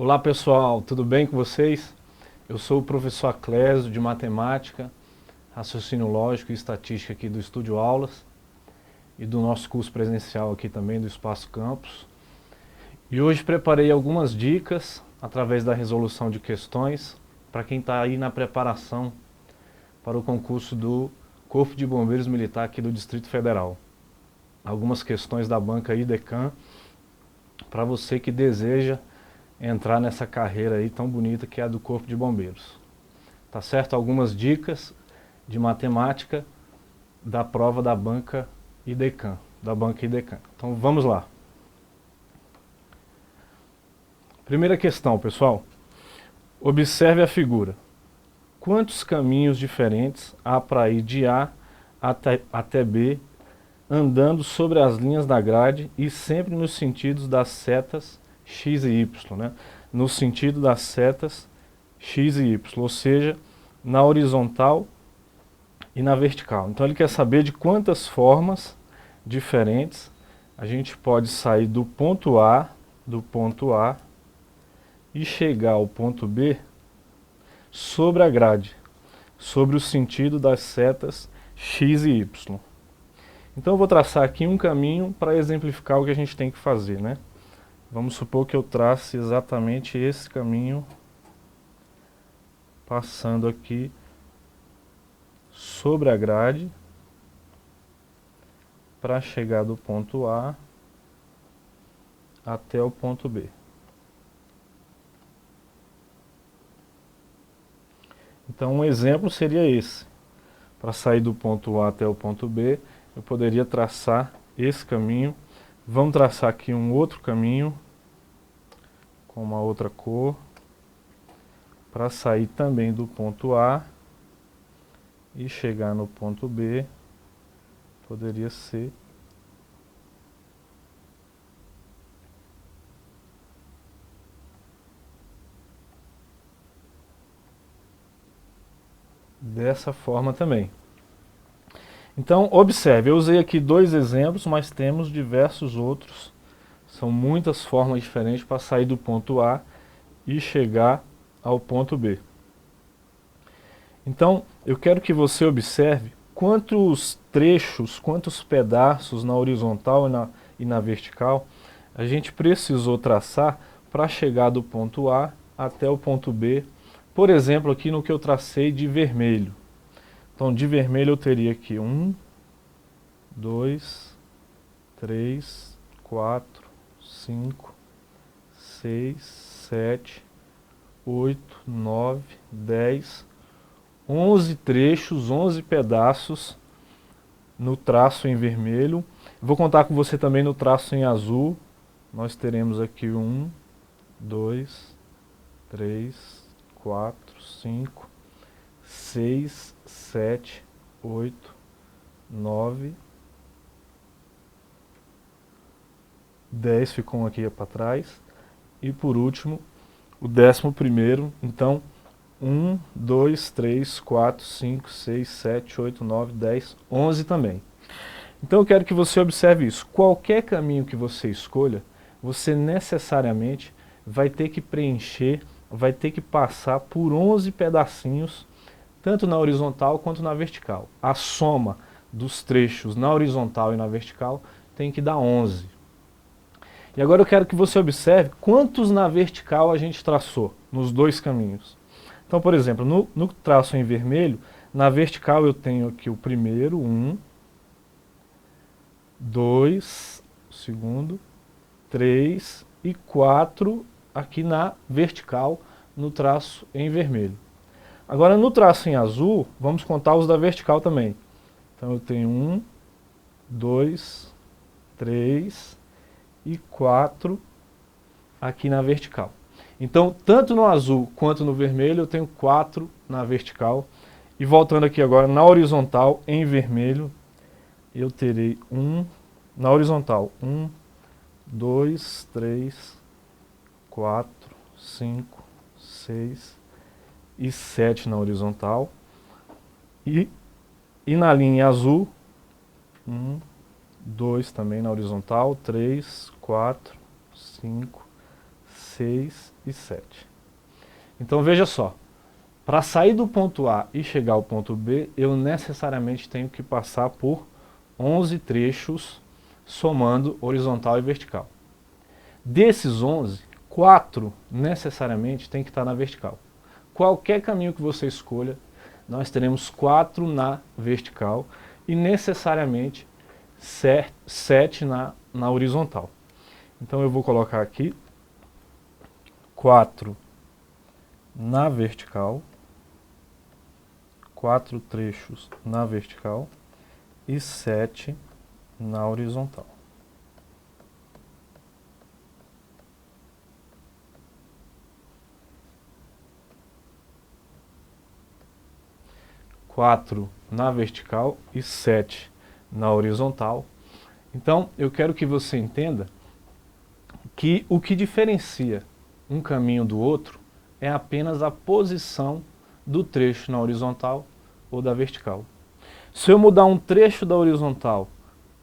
Olá pessoal, tudo bem com vocês? Eu sou o professor Clésio de Matemática, Raciocínio Lógico e Estatística aqui do Estúdio Aulas e do nosso curso presencial aqui também do Espaço Campus. E hoje preparei algumas dicas através da resolução de questões para quem está aí na preparação para o concurso do Corpo de Bombeiros Militar aqui do Distrito Federal. Algumas questões da banca IDECAM para você que deseja entrar nessa carreira aí tão bonita que é a do Corpo de Bombeiros. Tá certo? Algumas dicas de matemática da prova da banca IDECAM, Então vamos lá. Primeira questão, pessoal. Observe a figura. Quantos caminhos diferentes há para ir de A até B, andando sobre as linhas da grade e sempre nos sentidos das setas X e Y, né? No sentido das setas X e Y, ou seja, na horizontal e na vertical. Então ele quer saber de quantas formas diferentes a gente pode sair do ponto A e chegar ao ponto B sobre a grade, sobre o sentido das setas X e Y. Então eu vou traçar aqui um caminho para exemplificar o que a gente tem que fazer, né? Vamos supor que eu trace exatamente esse caminho, passando aqui sobre a grade, para chegar do ponto A até o ponto B. Então um exemplo seria esse. Para sair do ponto A até o ponto B, eu poderia traçar esse caminho. Vamos traçar aqui um outro caminho, com uma outra cor, para sair também do ponto A e chegar no ponto B, poderia ser dessa forma também. Então, observe, eu usei aqui dois exemplos, mas temos diversos outros. São muitas formas diferentes para sair do ponto A e chegar ao ponto B. Então, eu quero que você observe quantos trechos, quantos pedaços na horizontal e na vertical a gente precisou traçar para chegar do ponto A até o ponto B. Por exemplo, aqui no que eu tracei de vermelho. Então, de vermelho eu teria aqui 1, 2, 3, 4, 5, 6, 7, 8, 9, 10, 11 trechos, 11 pedaços no traço em vermelho. Vou contar com você também no traço em azul. Nós teremos aqui 1, 2, 3, 4, 5, 6, 7, 8, 9, 10 ficam aqui para trás. E por último, o 11º. Então, 1, 2, 3, 4, 5, 6, 7, 8, 9, 10, 11 também. Então eu quero que você observe isso. Qualquer caminho que você escolha, você necessariamente vai ter que preencher, vai ter que passar por 11 pedacinhos, tanto na horizontal quanto na vertical. A soma dos trechos na horizontal e na vertical tem que dar 11. E agora eu quero que você observe quantos na vertical a gente traçou, nos dois caminhos. Então, por exemplo, no traço em vermelho, na vertical eu tenho aqui o primeiro, 1, 2, o segundo, 3 e 4 aqui na vertical, no traço em vermelho. Agora no traço em azul, vamos contar os da vertical também. Então eu tenho 1, 2, 3 e 4 aqui na vertical. Então, tanto no azul quanto no vermelho, eu tenho 4 na vertical. E voltando aqui agora, na horizontal, em vermelho, eu terei na horizontal, 1, 2, 3, 4, 5, 6 e 7 na horizontal. E na linha azul, 1, 2 também na horizontal, 3, 4, 5, 6 e 7. Então veja só, para sair do ponto A e chegar ao ponto B, eu necessariamente tenho que passar por 11 trechos somando horizontal e vertical. Desses 11, 4 necessariamente tem que estar na vertical. Qualquer caminho que você escolha, nós teremos 4 na vertical e necessariamente 7 na horizontal. Então eu vou colocar aqui 4 na vertical, 4 trechos na vertical e 7 na horizontal. Quatro na vertical e 7 na horizontal. Então, eu quero que você entenda que o que diferencia um caminho do outro é apenas a posição do trecho na horizontal ou da vertical. Se eu mudar um trecho da horizontal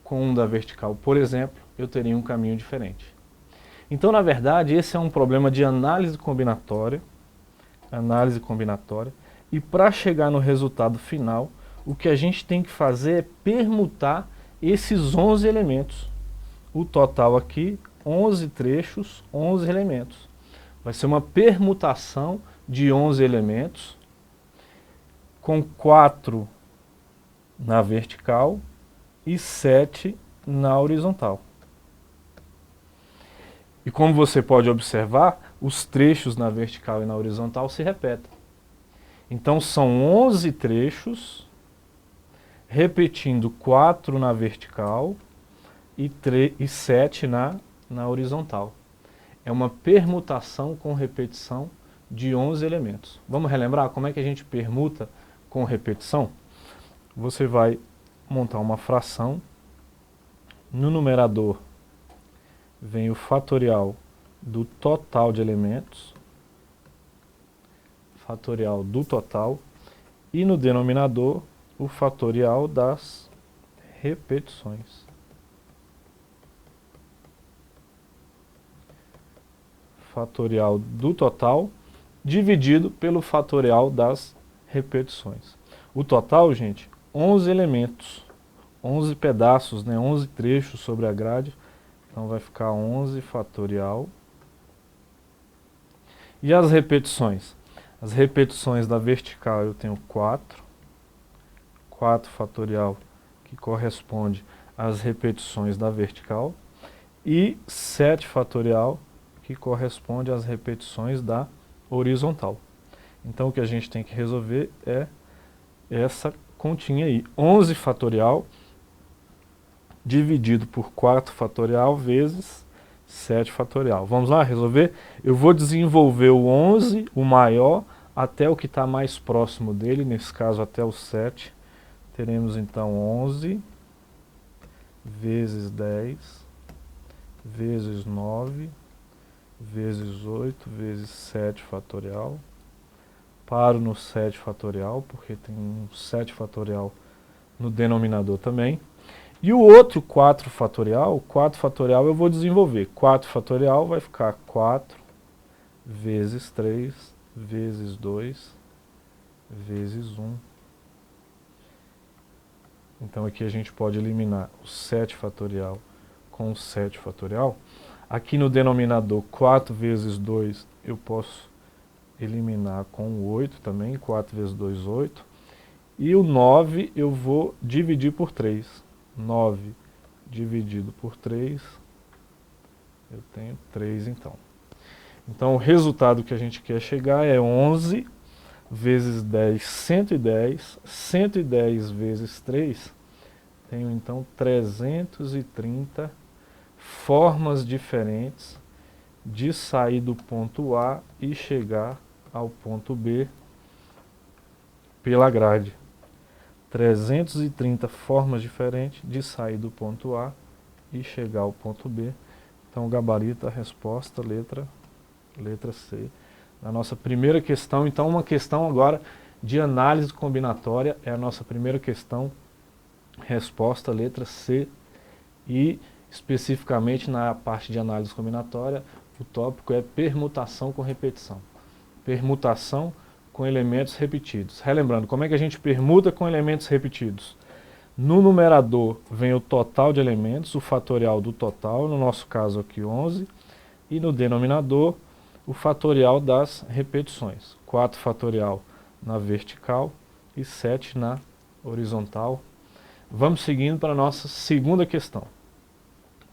com um da vertical, por exemplo, eu teria um caminho diferente. Então, na verdade, esse é um problema de análise combinatória, e para chegar no resultado final, o que a gente tem que fazer é permutar esses 11 elementos. O total aqui, 11 trechos, 11 elementos. Vai ser uma permutação de 11 elementos, com 4 na vertical e 7 na horizontal. E como você pode observar, os trechos na vertical e na horizontal se repetem. Então são 11 trechos, repetindo 4 na vertical e 7 na horizontal. É uma permutação com repetição de 11 elementos. Vamos relembrar como é que a gente permuta com repetição? Você vai montar uma fração. No numerador vem o fatorial do total de elementos, fatorial do total, e no denominador o fatorial das repetições. Fatorial do total dividido pelo fatorial das repetições. O total, gente, 11 elementos, 11 pedaços, né, 11 trechos sobre a grade. Então vai ficar 11 fatorial. E as repetições? As repetições da vertical eu tenho 4. 4 fatorial, que corresponde às repetições da vertical. E 7 fatorial, que corresponde às repetições da horizontal. Então o que a gente tem que resolver é essa continha aí. 11 fatorial dividido por 4 fatorial vezes 7 fatorial. Vamos lá resolver? Eu vou desenvolver o 11, o maior, até o que está mais próximo dele, nesse caso até o 7. Teremos então 11 vezes 10 vezes 9 vezes 8 vezes 7 fatorial. Paro no 7 fatorial, porque tem um 7 fatorial no denominador também. E o outro 4 fatorial eu vou desenvolver. 4 fatorial vai ficar 4 vezes 3 vezes 2 vezes 1. Então aqui a gente pode eliminar o 7 fatorial com o 7 fatorial. Aqui no denominador 4 vezes 2 eu posso eliminar com o 8 também. 4 vezes 2, 8. E o 9 eu vou dividir por 3. 9 dividido por 3, eu tenho 3 então. Então o resultado que a gente quer chegar é 11 vezes 10, 110. 110 vezes 3, tenho então 330 formas diferentes de sair do ponto A e chegar ao ponto B pela grade. 330 formas diferentes de sair do ponto A e chegar ao ponto B. Então, gabarito, a resposta, letra C. Na nossa primeira questão, então uma questão agora de análise combinatória, é a nossa primeira questão, resposta, letra C. E, especificamente na parte de análise combinatória, O tópico é permutação com repetição. Permutação com elementos repetidos. Relembrando, como é que a gente permuta com elementos repetidos? No numerador vem o total de elementos, o fatorial do total, no nosso caso aqui 11, e no denominador o fatorial das repetições. 4 fatorial na vertical e 7 na horizontal. Vamos seguindo para a nossa segunda questão,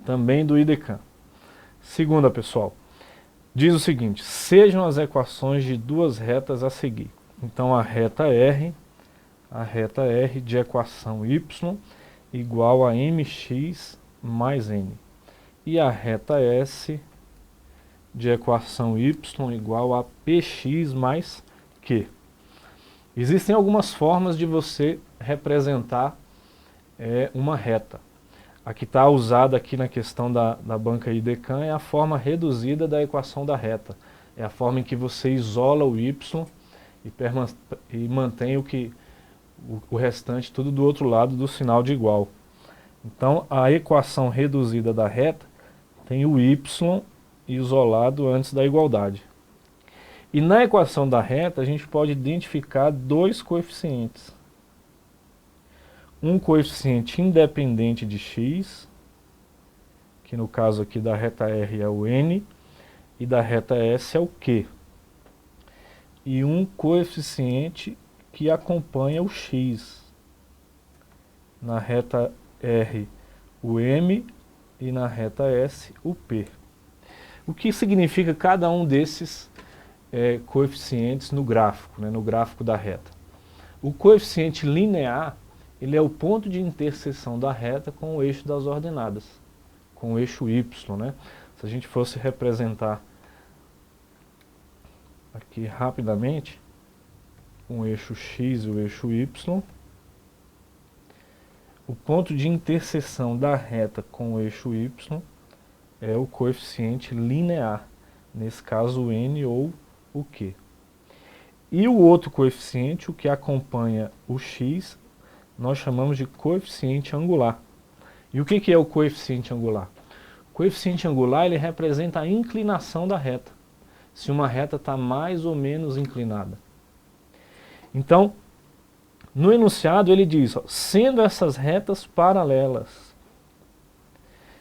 também do IDECAM. Segunda, pessoal, diz o seguinte: sejam as equações de duas retas a seguir. Então a reta R de equação y igual a mx mais n. E a reta S de equação y igual a px mais q. Existem algumas formas de você representar uma reta. A que está usada aqui na questão da banca IDECAM é a forma reduzida da equação da reta. É a forma em que você isola o y e mantém o restante tudo do outro lado do sinal de igual. Então a equação reduzida da reta tem o y isolado antes da igualdade. E na equação da reta a gente pode identificar dois coeficientes. Um coeficiente independente de x, que no caso aqui da reta R é o n, e da reta S é o q. E um coeficiente que acompanha o x. Na reta R o m e na reta S o p. O que significa cada um desses coeficientes no gráfico, no gráfico da reta? O coeficiente linear, ele é o ponto de interseção da reta com o eixo das ordenadas, com o eixo y, Se a gente fosse representar aqui rapidamente o eixo x e o eixo y, o ponto de interseção da reta com o eixo y é o coeficiente linear, nesse caso o n ou o q. E o outro coeficiente, o que acompanha o x, nós chamamos de coeficiente angular. E o que é o coeficiente angular? O coeficiente angular, ele representa a inclinação da reta, se uma reta está mais ou menos inclinada. Então, no enunciado ele diz, sendo essas retas paralelas.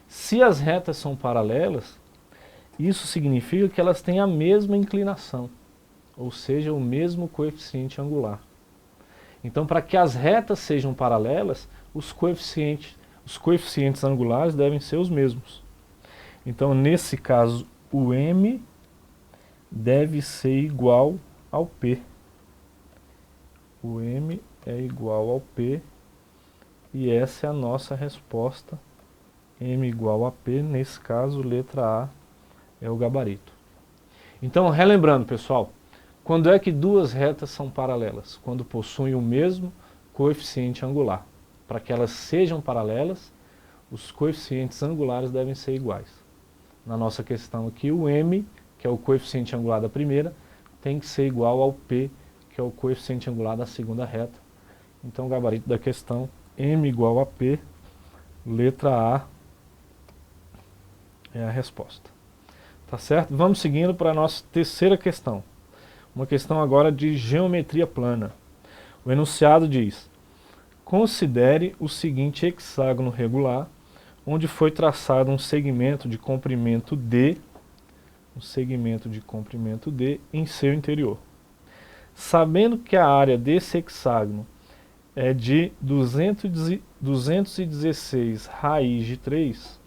Se as retas são paralelas, isso significa que elas têm a mesma inclinação, ou seja, o mesmo coeficiente angular. Então, para que as retas sejam paralelas, os coeficientes angulares devem ser os mesmos. Então, nesse caso, o m deve ser igual ao p. O m é igual ao p, e essa é a nossa resposta. M igual a p, nesse caso, letra A é o gabarito. Então, relembrando, pessoal, quando é que duas retas são paralelas? Quando possuem o mesmo coeficiente angular. Para que elas sejam paralelas, os coeficientes angulares devem ser iguais. Na nossa questão aqui, o m, que é o coeficiente angular da primeira, tem que ser igual ao p, que é o coeficiente angular da segunda reta. Então, o gabarito da questão, m igual a p, letra A é a resposta. Tá certo? Vamos seguindo para a nossa terceira questão. Uma questão agora de geometria plana. O enunciado diz: considere o seguinte hexágono regular, onde foi traçado um segmento de comprimento D, em seu interior. Sabendo que a área desse hexágono é de 216 raiz de 3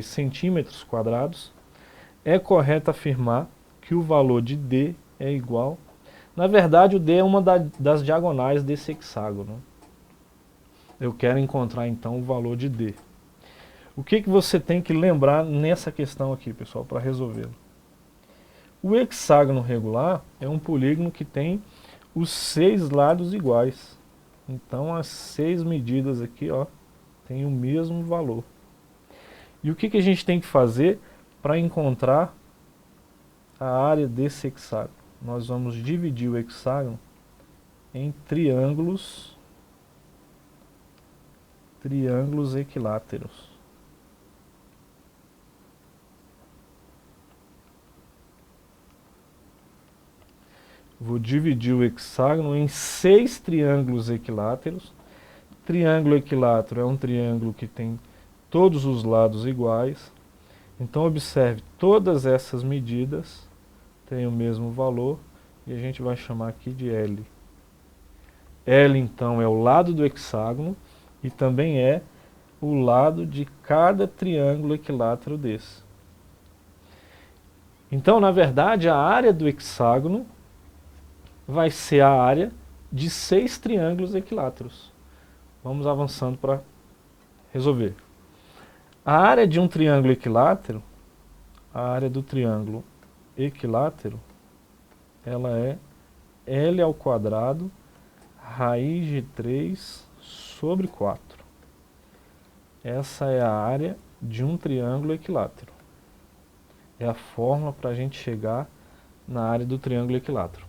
centímetros quadrados, é correto afirmar que o valor de D é igual... Na verdade, o D é uma das diagonais desse hexágono. Eu quero encontrar, então, o valor de D. O que você tem que lembrar nessa questão aqui, pessoal, para resolvê-lo? O hexágono regular é um polígono que tem os 6 lados iguais. Então, as 6 medidas aqui, têm o mesmo valor. E o que a gente tem que fazer para encontrar a área desse hexágono? Nós vamos dividir o hexágono em triângulos equiláteros. Vou dividir o hexágono em 6 triângulos equiláteros. Triângulo equilátero é um triângulo que tem todos os lados iguais. Então observe, todas essas medidas têm o mesmo valor e a gente vai chamar aqui de L. L então é o lado do hexágono e também é o lado de cada triângulo equilátero desse. Então, na verdade, a área do hexágono vai ser a área de 6 triângulos equiláteros. Vamos avançando para resolver. A área de um triângulo equilátero, a área do triângulo equilátero, ela é L ao quadrado raiz de 3 sobre 4. Essa é a área de um triângulo equilátero. É a fórmula para a gente chegar na área do triângulo equilátero.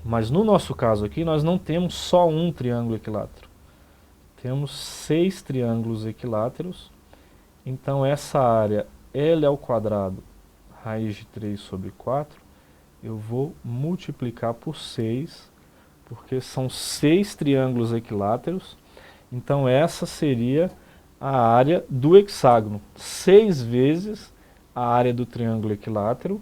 Mas no nosso caso aqui, nós não temos só um triângulo equilátero. Temos 6 triângulos equiláteros. Então essa área L ao quadrado raiz de 3 sobre 4, eu vou multiplicar por 6, porque são 6 triângulos equiláteros. Então essa seria a área do hexágono, 6 vezes a área do triângulo equilátero.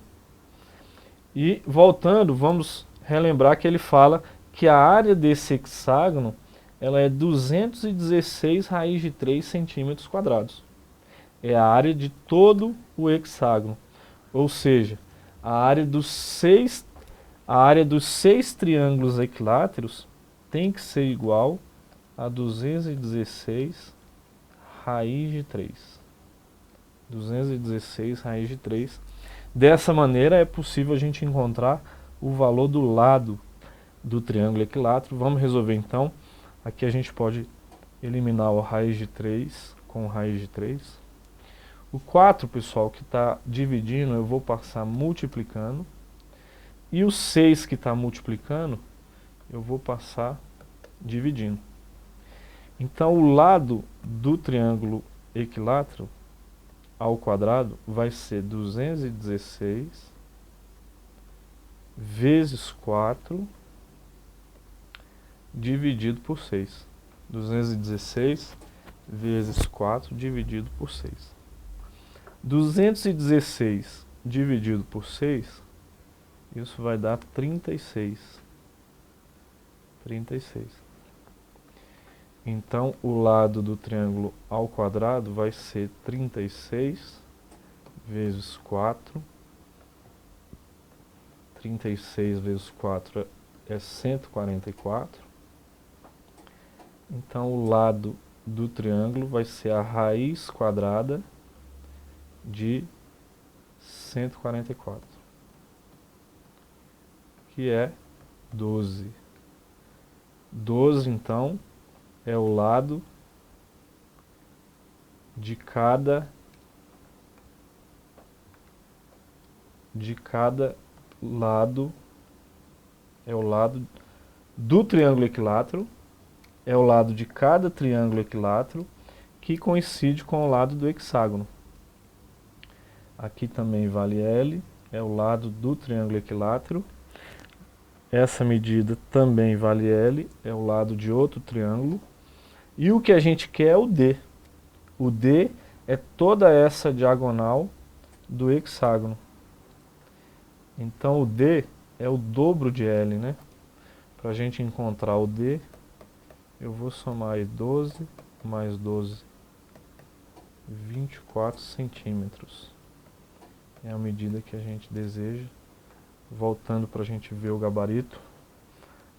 E voltando, vamos relembrar que ele fala que a área desse hexágono ela é 216 raiz de 3 centímetros quadrados. É a área de todo o hexágono. Ou seja, a área dos 6 triângulos equiláteros tem que ser igual a 216 raiz de 3. 216 raiz de 3. Dessa maneira é possível a gente encontrar o valor do lado do triângulo equilátero. Vamos resolver então. Aqui a gente pode eliminar o raiz de 3 com raiz de 3. O 4, pessoal, que está dividindo, eu vou passar multiplicando. E o 6 que está multiplicando, eu vou passar dividindo. Então o lado do triângulo equilátero ao quadrado vai ser 216 vezes 4 dividido por 6. 216 vezes 4 dividido por 6. 216 dividido por 6, isso vai dar 36. 36. Então, o lado do triângulo ao quadrado vai ser 36 vezes 4. 36 vezes 4 é 144. Então, o lado do triângulo vai ser a raiz quadrada de 144, que é 12. 12, então, é o lado de cada lado, é o lado do triângulo equilátero, é o lado de cada triângulo equilátero que coincide com o lado do hexágono. Aqui também vale L, é o lado do triângulo equilátero. Essa medida também vale L, é o lado de outro triângulo. E o que a gente quer é o D. O D é toda essa diagonal do hexágono. Então o D é o dobro de L, né? Para a gente encontrar o D, eu vou somar aí 12 mais 12, 24 centímetros. É a medida que a gente deseja. Voltando para a gente ver o gabarito.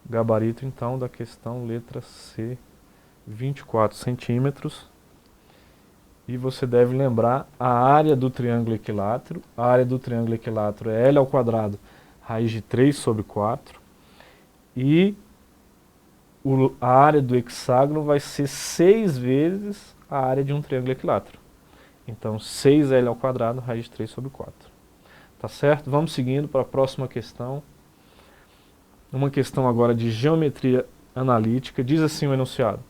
Gabarito, então, da questão letra C, 24 centímetros. E você deve lembrar a área do triângulo equilátero. A área do triângulo equilátero é L ao quadrado, raiz de 3 sobre 4. E a área do hexágono vai ser 6 vezes a área de um triângulo equilátero. Então, 6L ao quadrado, raiz de 3 sobre 4. Tá certo? Vamos seguindo para a próxima questão. Uma questão agora de geometria analítica. Diz assim o enunciado.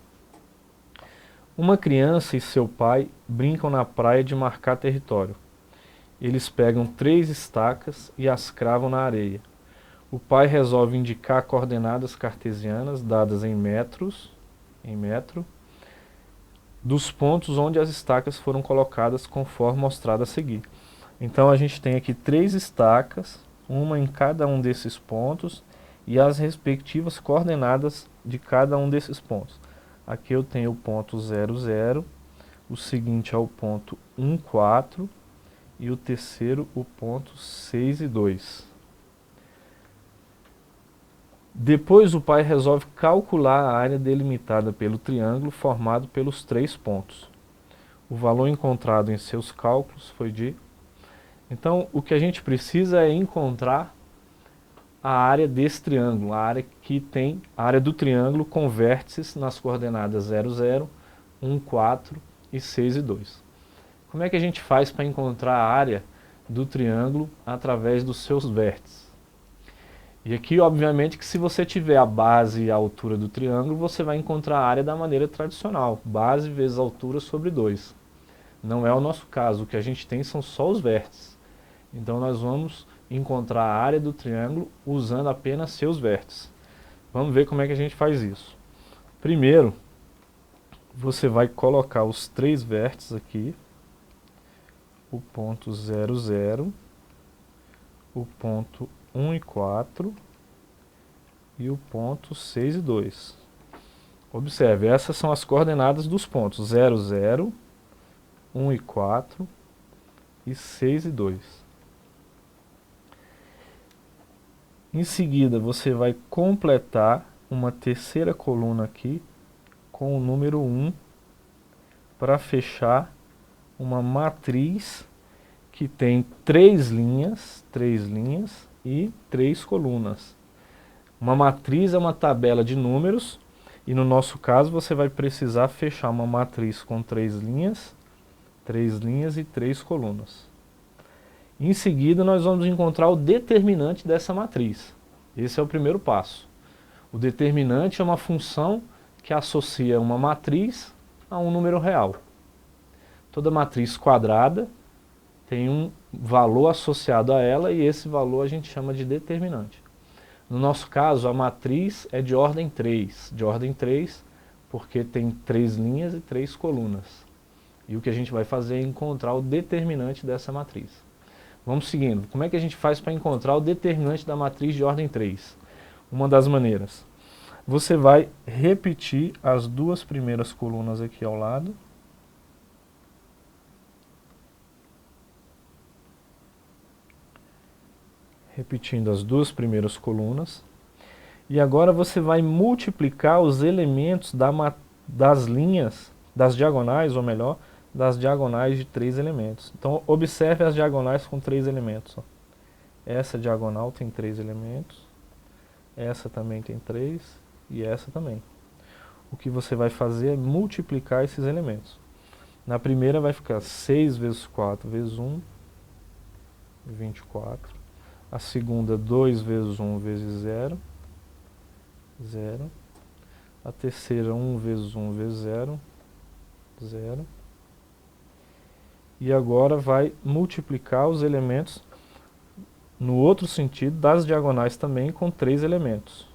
Uma criança e seu pai brincam na praia de marcar território. Eles pegam 3 estacas e as cravam na areia. O pai resolve indicar coordenadas cartesianas dadas em metro, dos pontos onde as estacas foram colocadas conforme mostrado a seguir. Então a gente tem aqui 3 estacas, uma em cada um desses pontos e as respectivas coordenadas de cada um desses pontos. Aqui eu tenho o ponto 0, 0, o seguinte é o ponto 1, 4 e o terceiro o ponto 6 e 2. Depois o pai resolve calcular a área delimitada pelo triângulo formado pelos 3 pontos. O valor encontrado em seus cálculos foi de... Então o que a gente precisa é encontrar a área desse triângulo, a área que tem a área do triângulo com vértices nas coordenadas 0, 0, 1, 4 e 6 e 2. Como é que a gente faz para encontrar a área do triângulo através dos seus vértices? E aqui, obviamente, que se você tiver a base e a altura do triângulo, você vai encontrar a área da maneira tradicional, base vezes altura sobre 2. Não é o nosso caso, o que a gente tem são só os vértices. Então nós vamos encontrar a área do triângulo usando apenas seus vértices. Vamos ver como é que a gente faz isso. Primeiro, você vai colocar os 3 vértices aqui, o ponto 0, 0, o ponto 1 e 4 e o ponto 6 e 2. Observe, essas são as coordenadas dos pontos 0, 0, 1 e 4 e 6 e 2. Em seguida, você vai completar uma terceira coluna aqui com o número 1 para fechar uma matriz que tem 3 linhas e 3 colunas. Uma matriz é uma tabela de números e no nosso caso você vai precisar fechar uma matriz com 3 linhas e 3 colunas. Em seguida nós vamos encontrar o determinante dessa matriz. Esse é o primeiro passo. O determinante é uma função que associa uma matriz a um número real. Toda matriz quadrada tem um valor associado a ela e esse valor a gente chama de determinante. No nosso caso, a matriz é de ordem 3. De ordem 3 porque tem 3 linhas e 3 colunas. E o que a gente vai fazer é encontrar o determinante dessa matriz. Vamos seguindo. Como é que a gente faz para encontrar o determinante da matriz de ordem 3? Uma das maneiras. Você vai repetir as 2 primeiras colunas aqui ao lado. Repetindo as 2 primeiras colunas. E agora você vai multiplicar os elementos das linhas, das diagonais, ou melhor, das diagonais de 3 elementos. Então, observe as diagonais com 3 elementos. Ó. Essa diagonal tem 3 elementos, essa também tem 3 e essa também. O que você vai fazer é multiplicar esses elementos. Na primeira vai ficar 6 vezes 4 vezes 1, 24. A segunda, 2 vezes 1 vezes 0, 0. A terceira, 1 vezes 1 vezes 0, 0. E agora vai multiplicar os elementos no outro sentido das diagonais também com 3 elementos.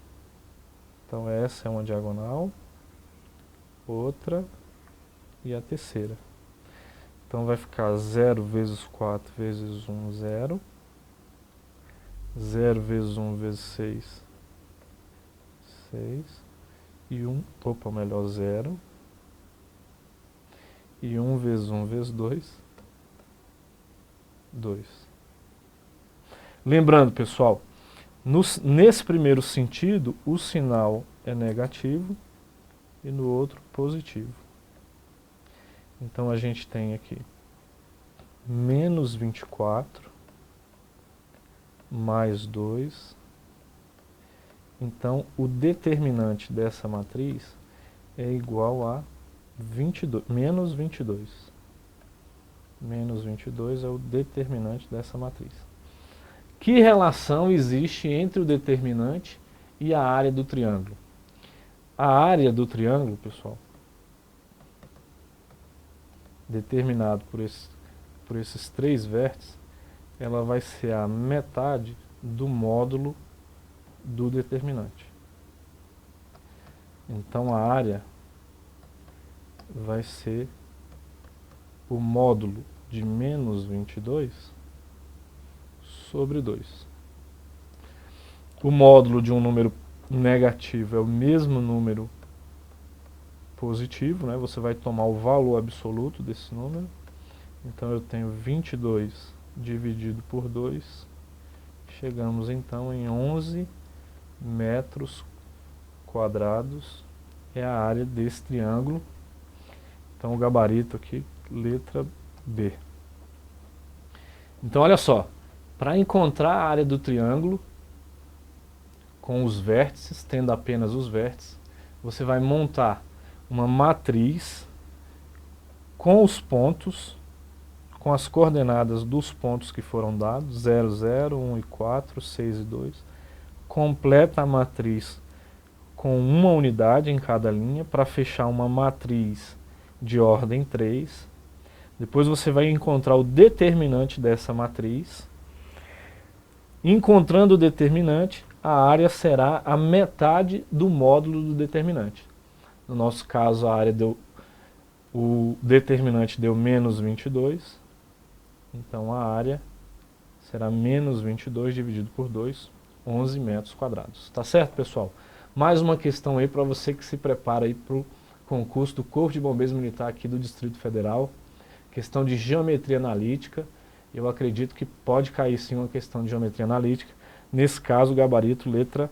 Então essa é uma diagonal, outra e a terceira. Então vai ficar 0 vezes 4 vezes 1, 0. 0 vezes 1 vezes 6, 6. E 1, melhor 0. E 1 vezes 1 vezes 2, 2. Lembrando, pessoal, nesse primeiro sentido, o sinal é negativo e no outro positivo. Então a gente tem aqui menos 24 mais 2. Então o determinante dessa matriz é igual a 22, menos 22. Menos 22 é o determinante dessa matriz. Que relação existe entre o determinante e a área do triângulo? A área do triângulo, pessoal, determinado por esses 3 vértices, ela vai ser a metade do módulo do determinante. Então a área vai ser o módulo de menos 22 sobre 2. O módulo de um número negativo é o mesmo número positivo, né? Você vai tomar o valor absoluto desse número. Então eu tenho 22 dividido por 2. Chegamos então em 11 metros quadrados. É a área desse triângulo. Então o gabarito aqui, letra B. Então olha só, para encontrar a área do triângulo com os vértices, tendo apenas os vértices, você vai montar uma matriz com os pontos, com as coordenadas dos pontos que foram dados, 0, 0, 1 e 4, 6 e 2. Completa a matriz com uma unidade em cada linha para fechar uma matriz de ordem 3. Depois você vai encontrar o determinante dessa matriz. Encontrando o determinante, a área será a metade do módulo do determinante. No nosso caso, a área deu, o determinante deu menos 22. Então a área será menos 22 dividido por 2, 11 metros quadrados. Tá certo, pessoal? Mais uma questão aí para você que se prepara aí para o concurso do Corpo de Bombeiros Militar aqui do Distrito Federal. Questão de geometria analítica. Eu acredito que pode cair sim uma questão de geometria analítica. Nesse caso, o gabarito letra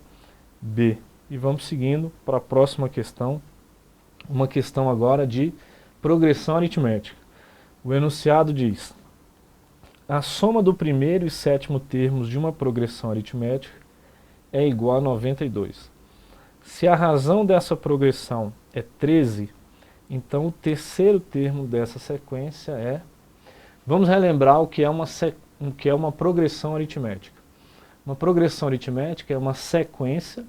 B. E vamos seguindo para a próxima questão. Uma questão agora de progressão aritmética. O enunciado diz: a soma do primeiro e sétimo termos de uma progressão aritmética é igual a 92. Se a razão dessa progressão é 13, então o terceiro termo dessa sequência é... Vamos relembrar o que é uma progressão aritmética. Uma progressão aritmética é uma sequência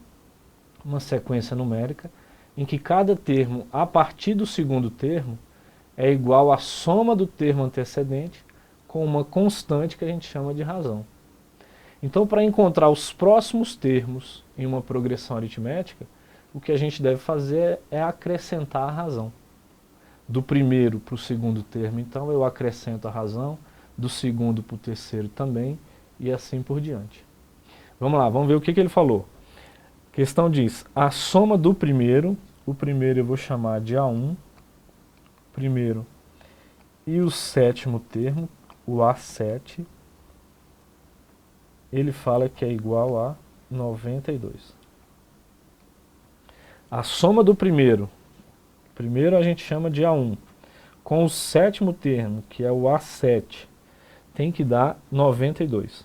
numérica, em que cada termo, a partir do segundo termo, é igual à soma do termo antecedente com uma constante que a gente chama de razão. Então, para encontrar os próximos termos em uma progressão aritmética, o que a gente deve fazer é acrescentar a razão. Do primeiro para o segundo termo, então, eu acrescento a razão, do segundo para o terceiro também, e assim por diante. Vamos lá, vamos ver o que ele falou. A questão diz: a soma do primeiro, o primeiro eu vou chamar de A1, primeiro, e o sétimo termo, o A7, ele fala que é igual a 92. A soma do primeiro a gente chama de A1, com o sétimo termo, que é o A7, tem que dar 92.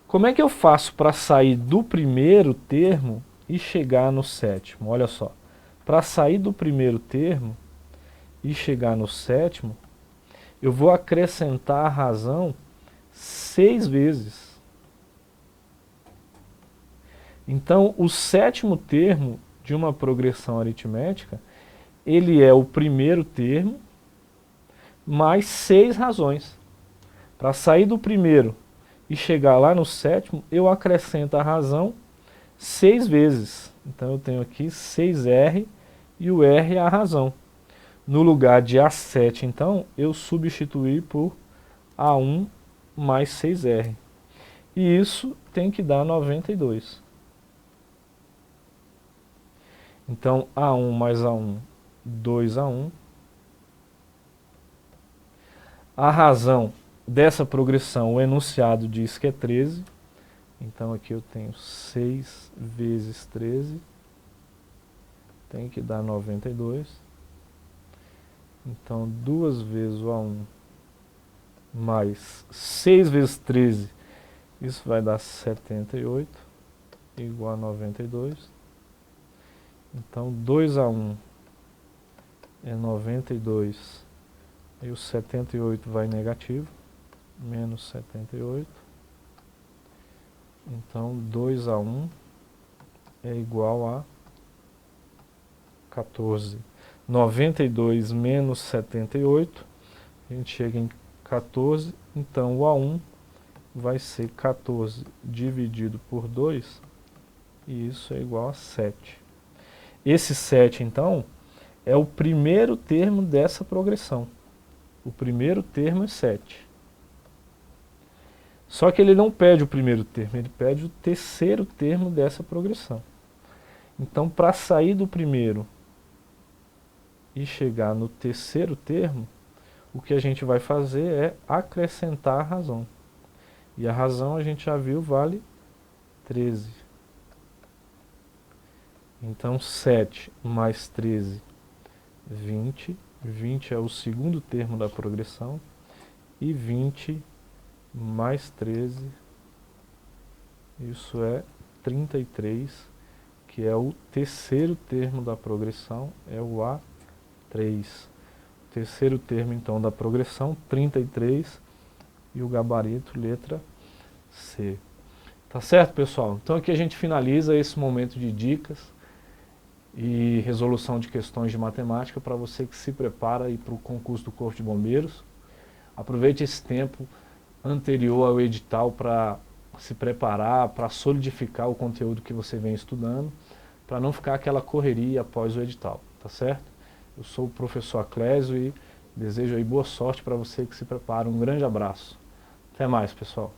Como é que eu faço para sair do primeiro termo e chegar no sétimo? Olha só, para sair do primeiro termo e chegar no sétimo, eu vou acrescentar a razão 6 vezes. Então, o sétimo termo de uma progressão aritmética, ele é o primeiro termo mais 6 razões. Para sair do primeiro e chegar lá no sétimo, eu acrescento a razão 6 vezes. Então eu tenho aqui 6R e o R é a razão. No lugar de A7, então, eu substituí por A1 mais 6R. E isso tem que dar 92. Então, A1 mais A1, 2A1. A razão dessa progressão, o enunciado diz que é 13. Então, aqui eu tenho 6 vezes 13. Tem que dar 92. Então, 2 vezes o A1 mais 6 vezes 13, isso vai dar 78, igual a 92. Então, 2A1 é 92, e o 78 vai negativo, menos 78. Então, 2A1 é igual a 14. 92 menos 78, a gente chega em 14, então o A1 vai ser 14 dividido por 2, e isso é igual a 7. Esse 7, então, é o primeiro termo dessa progressão. O primeiro termo é 7. Só que ele não pede o primeiro termo, ele pede o terceiro termo dessa progressão. Então, para sair do primeiro e chegar no terceiro termo, o que a gente vai fazer é acrescentar a razão. E a razão, a gente já viu, vale 13. Então, 7 mais 13, 20. 20 é o segundo termo da progressão. E 20 mais 13, isso é 33, que é o terceiro termo da progressão, é o A3. O terceiro termo, então, da progressão, 33, e o gabarito, letra C. Tá certo, pessoal? Então aqui a gente finaliza esse momento de dicas e resolução de questões de matemática para você que se prepara para o concurso do Corpo de Bombeiros. Aproveite esse tempo anterior ao edital para se preparar, para solidificar o conteúdo que você vem estudando, para não ficar aquela correria após o edital, tá certo? Eu sou o professor Aclésio e desejo aí boa sorte para você que se prepara. Um grande abraço. Até mais, pessoal.